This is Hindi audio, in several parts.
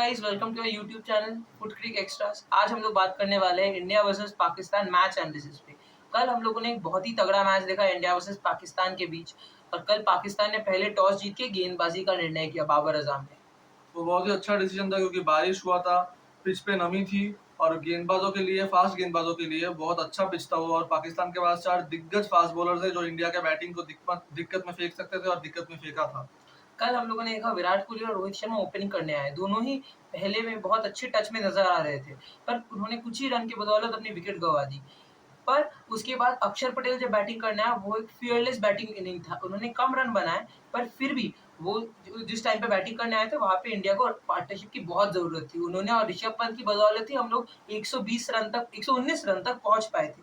Guys, welcome to our YouTube channel foot crick extras. आज हम लोग बात करने वाले हैं India versus Pakistan match analysis पे। कल हम लोगों ने एक बहुत ही तगड़ा मैच देखा इंडिया वर्सेस पाकिस्तान के बीच, और कल पाकिस्तान ने पहले टॉस जीत के गेंदबाजी का निर्णय किया बाबर अजम ने। वो बहुत ही अच्छा डिसीजन था क्योंकि बारिश हुआ था, पिच पे नमी थी और गेंदबाजों के लिए, फास्ट गेंदबाजों के लिए बहुत अच्छा पिच था वो। और पाकिस्तान के पास 4 दिग्गज फास्ट बॉलर्स हैं जो इंडिया के बैटिंग को दिक्कत में फेंक सकते थे और दिक्कत में फेंका था। कल हम लोगों ने देखा विराट कोहली और रोहित शर्मा ओपनिंग करने आए। दोनों ही पहले में बहुत अच्छे टच में नजर आ रहे थे, पर उन्होंने कुछ ही रन की बदौलत अपनी विकेट गंवा दी। पर उसके बाद अक्षर पटेल जब बैटिंग करने आया, वो एक फियरलेस बैटिंग इनिंग था। उन्होंने कम रन बनाए, पर फिर भी वो जिस टाइम पे बैटिंग करने आए थे, वहाँ पे इंडिया को पार्टनरशिप की बहुत ज़रूरत थी। उन्होंने और ऋषभ पंत की बदौलत ही हम लोग 120 रन तक 119 रन तक पहुँच पाए थे,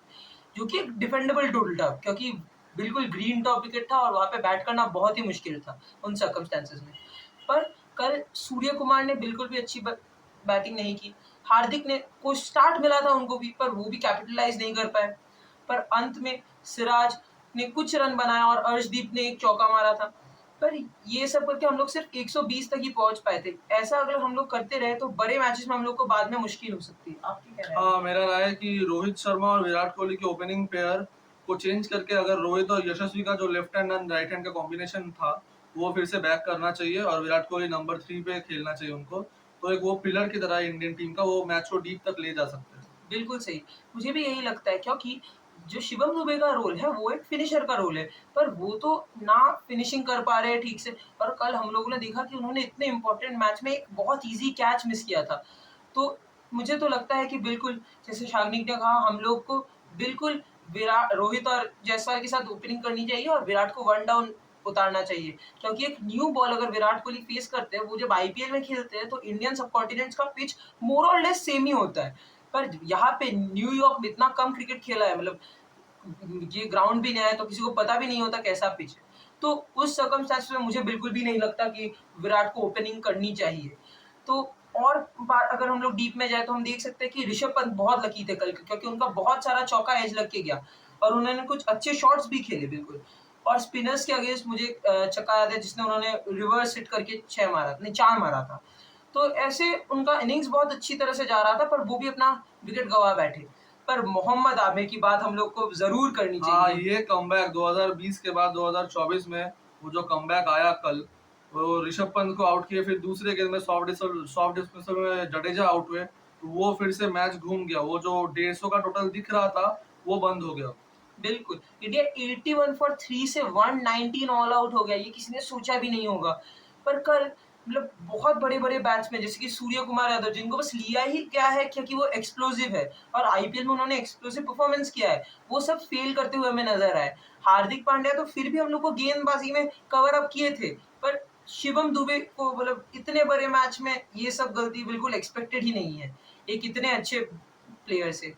जो कि एक डिफेंडेबल टोटल था, क्योंकि बिल्कुल ग्रीन टॉप विकेट था और वहाँ पे बैट करना बहुत ही मुश्किल था उन सर्कमस्टेंसेस में। पर कल सूर्य कुमार ने बिल्कुल भी अच्छी बैटिंग नहीं की। हार्दिक ने कुछ स्टार्ट मिला था उनको भी, पर वो भी कैपिटलाइज नहीं कर पाए। पर अंत में सिराज ने कुछ रन बनाया और अर्शदीप ने एक चौका मारा था। पर ये सब करके हम लोग सिर्फ 120 तक ही पहुंच पाए थे। ऐसा अगर हम लोग करते रहे तो बड़े मैचेस में हम लोग को बाद में मुश्किल हो सकती है। आपकी क्या राय है? हाँ, मेरा राय है कि रोहित शर्मा और विराट कोहली के ओपनिंग पेयर को चेंज करके अगर रोहित और यशस्वी का जो left hand and right hand का कॉम्बिनेशन था, वो फिर से बैक करना चाहिए और विराट कोहली नंबर 3 पे खेलना चाहिए उनको। तो एक वो पिलर की तरह है इंडियन टीम का, वो मैच को डीप तक ले जा सकते हैं। बिल्कुल सही। मुझे भी यही लगता है, क्योंकि जो शिवम दुबे का रोल है वो एक फिनिशर का रोल है, पर वो तो ना फिनिशिंग कर पा रहे हैं ठीक से। और कल हम लोगों ने देखा कि उन्होंने इतने इम्पोर्टेंट मैच में एक बहुत ईज़ी कैच मिस किया था। तो मुझे तो लगता है कि बिल्कुल, जैसे शाग्निक ने कहा, हम लोग को बिल्कुल रोहित और जायसवाल के साथ ओपनिंग करनी चाहिए और विराट को वन डाउन उतारना चाहिए। क्योंकि एक न्यू बॉल अगर विराट कोहली फेस करते हैं, वो जब आईपीएल में खेलते हैं तो इंडियन सबकॉन्टिनेंट का पिच मोर और लेस सेम ही होता है। पर यहाँ पे न्यूयॉर्क में इतना कम क्रिकेट खेला है, मतलब ये ग्राउंड भी नया है तो किसी को पता भी नहीं होता कैसा पिच है। तो उस सर्कमस्टेंस में मुझे बिल्कुल भी नहीं लगता कि विराट को ओपनिंग करनी चाहिए। तो और बात अगर हम लोग डीप में जाए तो हम देख सकते हैं कि ऋषभ पंत बहुत लकी थे कल, क्योंकि उनका बहुत सारा चौका एज लग के गया और उन्होंने कुछ अच्छे शॉट्स भी खेले बिल्कुल। और स्पिनर्स के अगेंस्ट मुझे छक्का याद है जिसने उन्होंने रिवर्स हिट करके 6 मारा नहीं 4 मारा था। तो ऐसे उनका इनिंग्स बहुत अच्छी तरह से जा रहा था, पर वो भी अपना विकेट गंवा बैठे। पर मोहम्मद आमिर की बात हम लोग को ज़रूर करनी हाँ, चाहिए। ये कमबैक 2020 के बाद 2024 में वो जो कमबैक आया कल, वो ऋषभ पंत को आउट किए, फिर दूसरे गेंद में सॉफ्ट डिस्मिसल में जडेजा आउट हुए, तो वो फिर से मैच घूम गया। वो जो 150 का टोटल दिख रहा था, वो बंद हो गया। बिल्कुल, इंडिया 81 फॉर 3 से 119 ऑल आउट हो गया, ये किसी ने सोचा भी नहीं होगा। पर कल मतलब बहुत बड़े-बड़े बैट्समैन जैसे कि सूर्य कुमार यादव, जिनको बस लिया ही क्या है क्योंकि वो एक्सप्लोसिव है और आईपीएल में उन्होंने एक्सप्लोसिव परफॉर्मेंस किया है, वो सब फेल करते हुए हमें नज़र आए। हार्दिक पांड्या तो फिर भी हम लोग को गेंदबाजी में कवर अप किए थे, पर शिवम दुबे को मतलब इतने बड़े मैच में ये सब गलती बिल्कुल एक्सपेक्टेड ही नहीं है, एक इतने अच्छे प्लेयर से।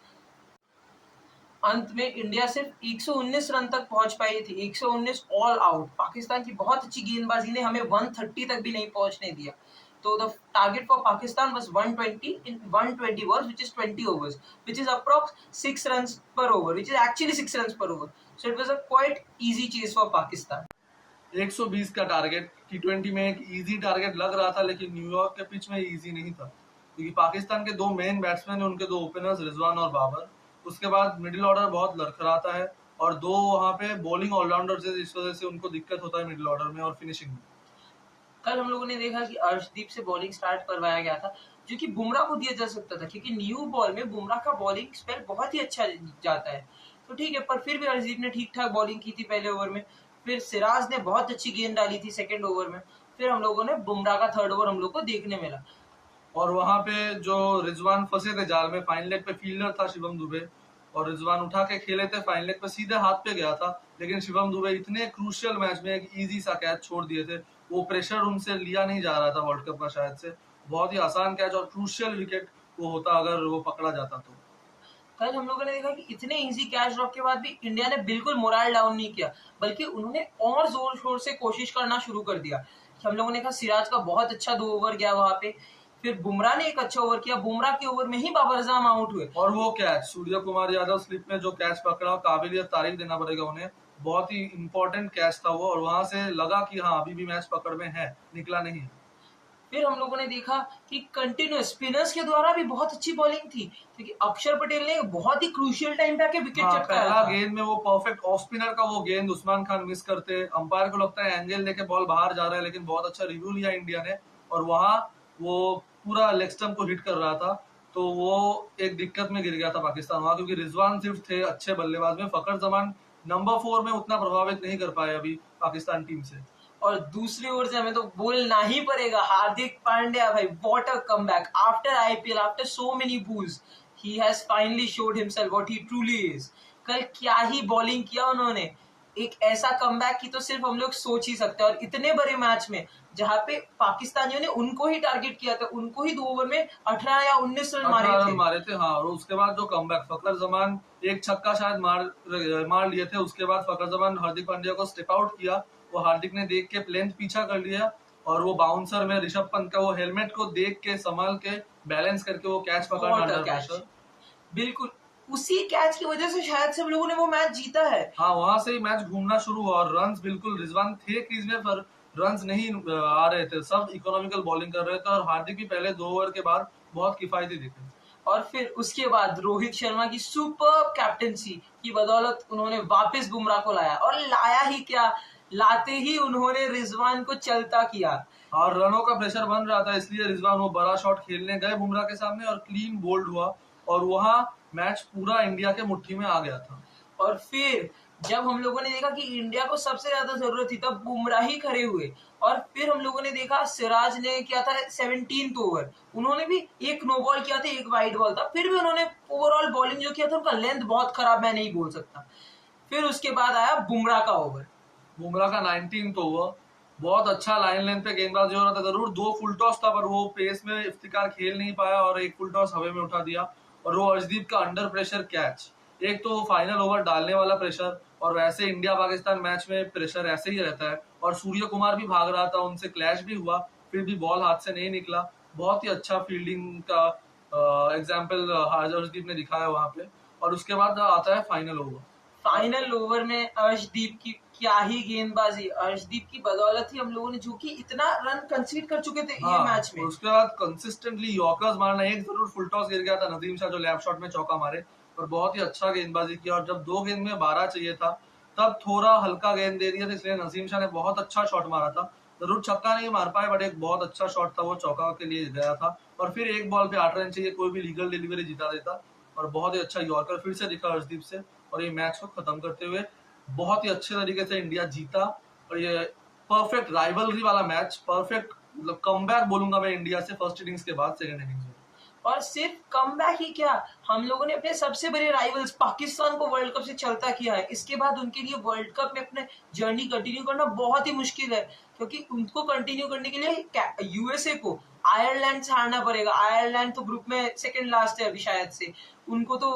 अंत में इंडिया सिर्फ 119 रन तक पहुंच पाई थी, 119 ऑल आउट। पाकिस्तान की बहुत अच्छी गेंदबाजी ने हमें 130 तक भी नहीं पहुंचने दिया। तो the target for Pakistan was 120 in 120 overs, which is 20 overs, which is approx 6 runs per over, which is actually 6 runs per over. So it was a quite easy chase for Pakistan. 120 का टारगेट टी20 में एक इजी टारगेट लग रहा था, लेकिन न्यूयॉर्क के पिच में इजी नहीं था क्योंकि पाकिस्तान के दो मेन बैट्समैन हैं, उनके दो ओपनर्स रिजवान और बाबर। उसके बाद मिडिल ऑर्डर बहुत लड़खड़ाता है और दो वहाँ पे बॉलिंग ऑलराउंडर्स है, जिस वजह से उनको दिक्कत होता है मिडिल ऑर्डर में और फिनिशिंग में। कल हम लोगों ने देखा कि अर्शदीप से बॉलिंग स्टार्ट करवाया गया था, जो कि बुमराह को दिया जा सकता था, क्योंकि न्यू बॉल में बुमराह का बॉलिंग स्पेल बहुत ही अच्छा जाता है। तो ठीक है, पर फिर भी अर्शदीप ने ठीक ठाक बॉलिंग की थी पहले ओवर में। फिर सिराज ने बहुत अच्छी गेंद डाली थी सेकेंड ओवर में। फिर हम लोगों ने बुमराह का थर्ड ओवर हम लोग को देखने मिला। और वहां पे जो रिजवान फंसे थे जाल में, फाइन लेग पे फील्डर था शिवम दुबे और रिजवान उठा के खेले थे, फाइन लेग पे सीधे हाथ पे गया था, लेकिन शिवम दुबे इतने क्रूशियल मैच में एक इजी सा कैच छोड़ दिए थे। वो प्रेशर उनसे लिया नहीं जा रहा था वर्ल्ड कप का शायद से। बहुत ही आसान कैच और क्रूशियल विकेट वो होता अगर वो पकड़ा जाता तो। कल हम लोगों ने देखा कि इतने इजी कैच ड्रॉप के बाद भी इंडिया ने बिल्कुल मोरल डाउन नहीं किया, बल्कि उन्होंने और जोर शोर से कोशिश करना शुरू कर दिया। हम लोगों ने कहा सिराज का बहुत अच्छा 2 ओवर गया वहां पे। फिर बुमराह ने एक अच्छा ओवर किया, बुमराह के ओवर में ही बाबर आजम आउट हुए। और वो कैच सूर्य कुमार यादव स्लिप में जो कैच पकड़ा, काबिलियत तारीफ देना पड़ेगा उन्हें। बहुत ही इंपॉर्टेंट कैच था वो और वहां से लगा कि हाँ, अभी भी मैच पकड़ में है, निकला नहीं है। फिर हम लोगों ने देखा कि कंटिन्यूअस स्पिनर्स के द्वारा भी बहुत अच्छी बॉलिंग थी, क्योंकि अक्षर पटेल ने एक बहुत ही क्रूशियल टाइम पे आके विकेट हाँ, चटकाया पहला था। गेंद में वो परफेक्ट ऑफ स्पिनर का वो गेंद उस्मान खान मिस करते, अंपायर को लगता है एंगल लेके बॉल बाहर जा रहा है, लेकिन बहुत अच्छा रिव्यू लिया इंडिया ने और वहां वो पूरा लेग स्टंप को हिट कर रहा था। तो वो एक दिक्कत में गिर गया था पाकिस्तान वहां, क्योंकि रिजवान सिर्फ थे अच्छे बल्लेबाज में, फखर जमान नंबर 4 में उतना प्रभावित नहीं कर पाए अभी पाकिस्तान टीम से। और दूसरी ओर से हमें तो बोलना ही पड़ेगा, हार्दिक पांड्या भाई, what a comeback after IPL, after so many बूज, he has finally showed himself what he truly is. कल क्या ही बॉलिंग किया उन्होंने, एक ऐसा कमबैक की तो सिर्फ हम लोग सोच ही सकते हैं, और इतने बड़े मैच में जहां पे पाकिस्तानियों ने उनको ही टारगेट किया था, उनको ही 2 ओवर में 18 या 19 रन मारे 18 रन थे। मारे थे, हाँ। और उसके बाद जो कमबैक, फखर जमान एक छक्का शायद मार लिए थे, उसके बाद फखर जमान हार्दिक पांड्या को स्टेप आउट किया, वो हार्दिक ने देख के लेंथ पीछा कर लिया और वो बाउंसर में ऋषभ पंत का वो हेलमेट को देख के संभाल के बैलेंस करके वो कैच पकड़ना what a under catch, pressure. बिल्कुल उसी कैच की वजह से शायद सब लोगों ने वो मैच जीता है। हाँ, वहां से ही मैच घूमना शुरू हुआ और रन्स बिल्कुल, रिजवान थे क्रीज में पर रन्स नहीं आ रहे थे, सब इकोनॉमिकल बॉलिंग कर रहे थे और हार्दिक भी पहले 2 ओवर के बाद बहुत किफायती दिखे। और फिर उसके बाद रोहित शर्मा की सुपर कैप्टनसी की बदौलत उन्होंने वापस बुमराह को लाया, और लाया ही क्या, लाते ही उन्होंने रिजवान को चलता किया। और रनों का प्रेशर बन रहा था, इसलिए रिजवान वो बड़ा शॉट खेलने गए बुमराह के सामने और क्लीन बोल्ड हुआ और वहां मैच पूरा इंडिया के मुट्ठी में आ गया था। और फिर जब हम लोगों ने देखा कि इंडिया को सबसे ज्यादा जरूरत थी, तब बुमराह ही खड़े हुए, और फिर हम लोगों ने देखा सिराज ने किया था 17th ओवर, उन्होंने भी एक नो बॉल किया था, एक वाइड बॉल था, फिर भी उन्होंने ओवरऑल बॉलिंग जो किया था, उनका लेंथ बहुत खराब, मैं नहीं बोल सकता। फिर उसके बाद आया बुमराह का ओवर। बुमराह का 19th ओवर, बहुत अच्छा लाइन लेंथ पे गेंदबाजी हो रहा था, जरूर 2 फुल टॉस था पर वो पेस में इफ्तिकार खेल नहीं पाया और एक फुल टॉस हवा में उठा दिया और वो अर्शदीप का अंडर प्रेशर कैच, एक तो फाइनल ओवर डालने वाला प्रेशर और वैसे इंडिया पाकिस्तान मैच में प्रेशर ऐसे ही रहता है और सूर्य कुमार भी भाग रहा था, उनसे क्लैश भी हुआ, फिर भी बॉल हाथ से नहीं निकला। बहुत ही अच्छा फील्डिंग का एग्जाम्पल अर्शदीप ने दिखाया वहां पे। और उसके बाद आता है फाइनल ओवर। फाइनल ओवर में अर्शदीप की क्या ही गेंदबाजी, अर्शदीप की बदौलत ही हम लोगों ने, जो कि इतना रन कंसीड कर चुके थे ये मैच में। और उसके बाद कंसिस्टेंटली यॉर्कर्स मारना, एक जरूर फुल टॉस गिर गया था नदीम शाह जो लैप शॉट में चौका मारे, पर बहुत ही अच्छा गेंदबाजी किया और जब 2 गेंद में 12 चाहिए था तब थोड़ा हल्का गेंद दे दिया था, इसलिए नसीम शाह ने बहुत अच्छा शॉट मारा था, जरूर छक्का नहीं मार पाए बट एक बहुत अच्छा शॉट था, वो चौका के लिए गया था और फिर एक बॉल पे 8 रन चाहिए, कोई भी लीगल डिलीवरी जिता देता और बहुत ही अच्छा यॉर्कर फिर से दिखा अर्शदीप से और ये मैच को खत्म करते हुए बहुत ही अच्छे तरीके से इंडिया जीता। और ये परफेक्ट राइवलरी वाला मैच, परफेक्ट मतलब कमबैक बोलूंगा मैं इंडिया से फर्स्ट इनिंग्स के बाद सेकंड इनिंग्स में। और सिर्फ कमबैक ही क्या, हम लोगों ने अपने सबसे बड़े राइवल्स पाकिस्तान को वर्ल्ड कप से चलता किया है, इसके बाद उनके लिए वर्ल्ड कप में अपने जर्नी कंटिन्यू करना बहुत ही मुश्किल है, क्योंकि उनको कंटिन्यू करने के लिए यूएसए को आयरलैंड से हारना पड़ेगा। आयरलैंड तो ग्रुप में सेकंड लास्ट है अभी शायद से, उनको तो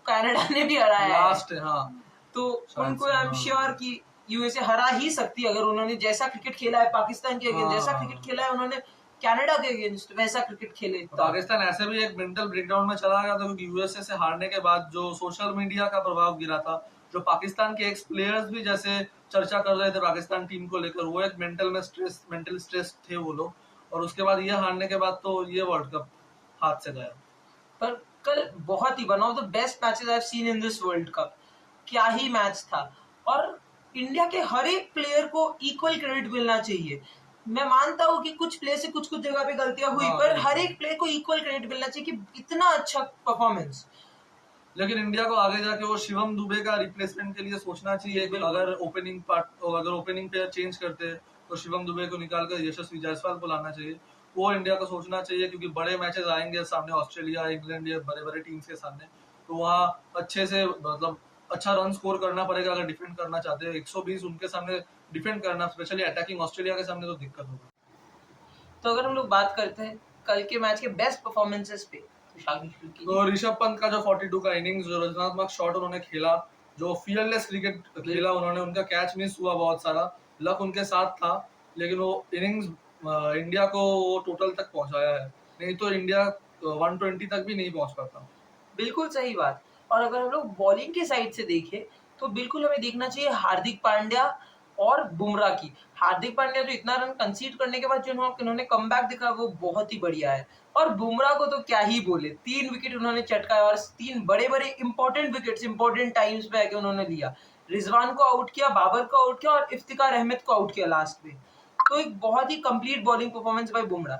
कनाडा ने भी हराया है, लास्ट है, हाँ तो शायद उनको से, आई एम हाँ। श्योर कि यूएसए हरा ही सकती है, अगर उन्होंने जैसा क्रिकेट खेला है पाकिस्तान के अगेंस्ट, जैसा हाँ। क्रिकेट खेला है उन्होंने कनाडा के अगेंस्ट, वैसा क्रिकेट खेले तब। पाकिस्तान ऐसे भी एक मेंटल ब्रेकडाउन में चला गया था क्योंकि यूएसए से हारने के बाद जो सोशल मीडिया का प्रभाव गिरा था, जो पाकिस्तान के एक्स प्लेयर्स भी जैसे चर्चा कर रहे थे पाकिस्तान टीम को लेकर, वो एक मेंटल स्ट्रेस थे वो लोग और उसके बाद ये हारने के बाद तो ये वर्ल्ड कप हाथ से गया। पर कल बहुत ही one of the best matches I have seen in this world cup, क्या ही मैच था, और इंडिया के हर एक प्लेयर को इक्वल क्रेडिट मिलना चाहिए। मैं मानता हूँ कि कुछ प्लेयर से कुछ कुछ जगह पे गलतियां हुई, हाँ, पर हर बिल्कुल। एक प्लेयर को इक्वल क्रेडिट मिलना चाहिए कि इतना अच्छा परफॉर्मेंस। लेकिन इंडिया को आगे जाके वो शिवम दुबे का रिप्लेसमेंट के लिए सोचना चाहिए कि अगर ओपनिंग पेयर चेंज करते हैं तो शिवम दुबे को निकालकर यशस्वी जायसवाल को लाना चाहिए, वो इंडिया को सोचना चाहिए क्योंकि बड़े मैचेस आएंगे सामने, ऑस्ट्रेलिया, इंग्लैंड, ये बड़े बड़े टीम्स के सामने, तो वहाँ अच्छे से मतलब अच्छा रन स्कोर करना पड़ेगा अगर डिफेंड करना चाहते हैं। 120 उनके सामने डिफेंड करना, स्पेशली अटैकिंग ऑस्ट्रेलिया के सामने, तो दिक्कत होगी। तो अगर हम लोग बात करते हैं कल के मैच के बेस्ट परफॉर्मेंसेस पे, तो शाकिब शुरू कीजिए। तो ऋषभ पंत का जो 42 का इनिंग्स, जो रचनात्मक शॉट उन्होंने खेला, जो फियरलेस क्रिकेट खेला उन्होंने, उनका कैच मिस हुआ बहुत सारा, लक उनके साथ था, लेकिन वो इनिंग्स इंडिया को वो टोटल तक पहुंचाया है, नहीं तो इंडिया 120 तक भी नहीं पहुंच पाता। बिल्कुल सही बात। और अगर हम लोग बॉलिंग के साइड से देखें, तो बिल्कुल हमें देखना चाहिए हार्दिक पांड्या और बुमराह की। हार्दिक पांड्या जो इतना रन कंसीड करने के बाद जो इन्होंने कमबैक दिखा वो बहुत ही बढ़िया है। और बुमराह को तो क्या ही बोले, 3 विकेट उन्होंने चटकाया और 3 बड़े-बड़े इंपॉर्टेंट विकेट्स इंपॉर्टेंट टाइम्स पे आके उन्होंने लिया। रिजवान को आउट किया, बाबर को आउट किया और इफ्तिकार अहमद को आउट किया लास्ट में। तो एक बहुत ही complete bowling performance by Bumrah.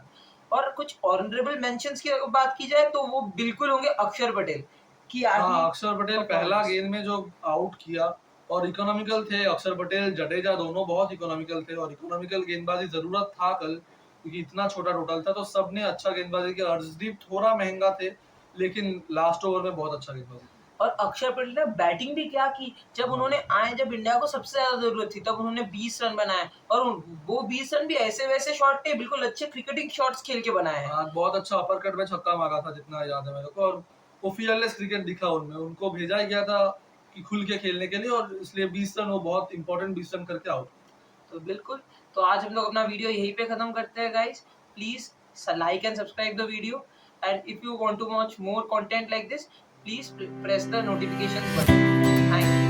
और कुछ ऑनरेबल मेंशंस की अगर बात की जाए तो वो बिल्कुल होंगे अक्षर पटेल। क्या ही हाँ, अक्षर पटेल पहला परफॉर्मेंस। गेंद में जो आउट किया और इकोनॉमिकल थे अक्षर पटेल, जडेजा दोनों बहुत इकोनॉमिकल थे और इकोनॉमिकल गेंदबाजी ज़रूरत था कल क्योंकि इतना छोटा टोटल था तो सबने अच्छा गेंदबाजी किया। अर्शदीप थोड़ा महँगा थे लेकिन लास्ट ओवर में बहुत अच्छा गेंदबाजी की। और अक्षर पटेल ने बैटिंग भी क्या की, जब हाँ। उन्होंने आए, जब इंडिया को सबसे ज्यादा जरूरत थी तब उन्होंने 20 रन बनाए और वो 20 रन भी ऐसे वैसे शॉट नहीं, बिल्कुल अच्छे क्रिकेटिंग शॉट्स खेल के बनाए हैं। हाँ, बहुत अच्छा अपर में छक्का मारा था जितना याद है मेरे को और वो फियरलेस क्रिकेट दिखा उनमें। उनको भेजा ही गया था कि खुल के खेलने के लिए और इसलिए 20 रन वो बहुत इंपॉर्टेंट 20 रन करके आउट। तो बिल्कुल, तो आज हम लोग अपना वीडियो यहीं पे खत्म करते हैं guys. Please like and subscribe the video and if you want to watch more content like this, please press the notification button. Thank you.